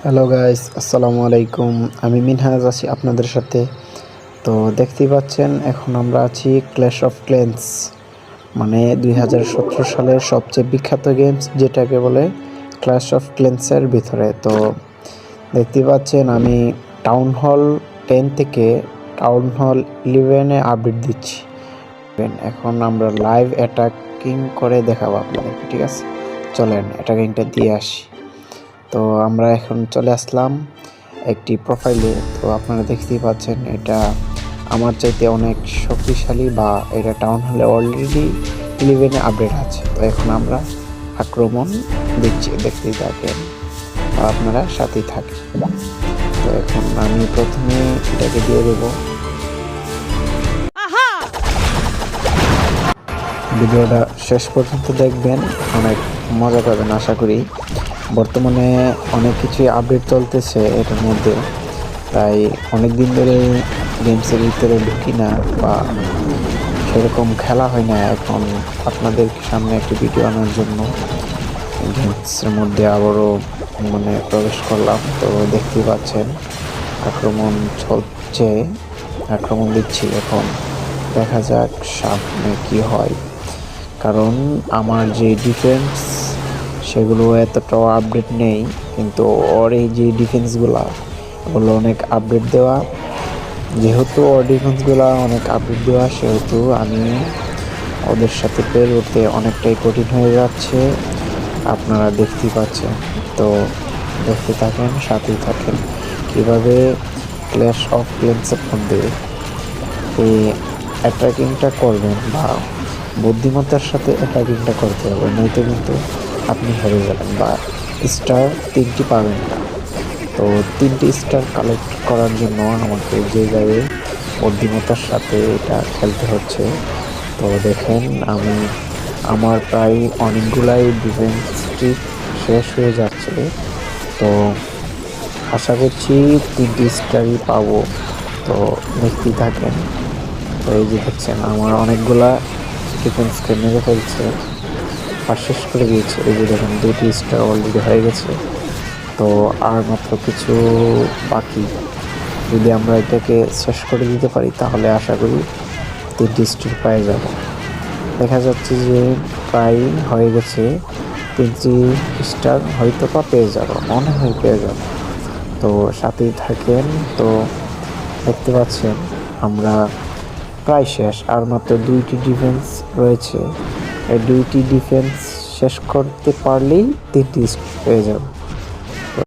Hello guys, আসসালামু আলাইকুম। আমি মিনহাজ আছি আপনাদের সাথে। তো দেখতেই পাচ্ছেন এখন আমরা আছি ক্ল্যাশ অফ ক্ল্যান্স, মানে 2017 সালের সবচেয়ে বিখ্যাত গেমস যেটাকে বলে ক্ল্যাশ অফ ক্ল্যান্সের ভিতরে। তো দেখতেই পাচ্ছেন আমি টাউন হল 10 থেকে টাউন হল 11-এ আপডেট দিচ্ছি। এখন আমরা লাইভ অ্যাটাকিং করে দেখাবো আপনাদেরকে, ঠিক আছে? চলেন অ্যাটাকিংটা দিয়ে আসি। তো আমরা এখন চলে আসলাম একটি প্রোফাইলে। তো আপনারা দেখতেই পাচ্ছেন এটা আমার চাইতে অনেক শক্তিশালী, বা এটা টাউন হলে অলরেডি 11-এ আপডেট আছে। তো এখন আমরা আক্রমণ দিচ্ছি, দেখতেই থাকেন বা আপনারা সাথেই থাকেন। তো এখন আমি প্রথমে এটাকে দিয়ে দেবো। ভিডিওটা শেষ পর্যন্ত দেখবেন, অনেক মজা পাবেন আশা করি। বর্তমানে অনেক কিছুই আপডেট চলতেছে এটার মধ্যে, তাই অনেক দিন ধরে গেমসের ভিতরে ঢুকি না বা সেরকম খেলা হয় না। এখন আপনাদের সামনে একটি ভিডিও আনার জন্য গেমসের মধ্যে আবারও প্রবেশ করলাম। তো দেখতেই পাচ্ছেন আক্রমণ চলছে, আক্রমণ দিচ্ছি। এখন দেখা যাক সামনে কি হয়, কারণ আমার যে ডিফেন্স সেগুলো এতটাও আপডেট নেই, কিন্তু ওর এই যে ডিফেন্সগুলো ওগুলো অনেক আপডেট দেওয়া। যেহেতু ওর ডিফেন্সগুলো অনেক আপডেট দেওয়া, সেহেতু আমি ওদের সাথে পেরোতে অনেকটাই কঠিন হয়ে যাচ্ছে, আপনারা দেখতেই পাচ্ছেন। তো দেখতে থাকেন, সাথেই থাকেন কীভাবে ক্ল্যাশ অফ ক্ল্যান্সের মধ্যে এই অ্যাটাকিংটা করবেন, বা বুদ্ধিমত্তার সাথে অ্যাটাকিংটা করতে হবে, নয়তো কিন্তু আপনি হেরে যাবেন বা স্টার 3টি পাবেন না। তো 3টি স্টার কালেক্ট করার জন্য আমাকে যেভাবে বুদ্ধিমত্তার সাথে এটা খেলতে হচ্ছে। তো দেখেন আমার প্রায় অনেকগুলাই ডিফেন্স ট্রিক শেষ হয়ে যাচ্ছে। তো আশা করছি 3টি স্টারই পাবো। তো দেখতেই থাকেন। তো এই যে দেখছেন আমার অনেকগুলা ডিফেন্সকে মেরে ফেলছে আর শেষ করে দিয়েছে। এই যে দেখেন 2টি স্টার অলরেডি হয়ে গেছে। তো আর মাত্র কিছু বাকি। যদি আমরা এটাকে শেষ করে দিতে পারি তাহলে আশা করি 3টি স্টার পেয়ে যাব। দেখা যাচ্ছে যে প্রায় হয়ে গেছে, 3টি স্টার হয়তো বা পেয়ে যাব, মনে হয় পেয়ে যাব। তো সাথেই থাকেন। তো দেখতে পাচ্ছেন আমরা প্রায় শেষ, আর মাত্র 2টি ডিফেন্স রয়েছে। এই 2টি ডিফেন্স শেষ করতে পারলেই 3টি পেয়ে যাব।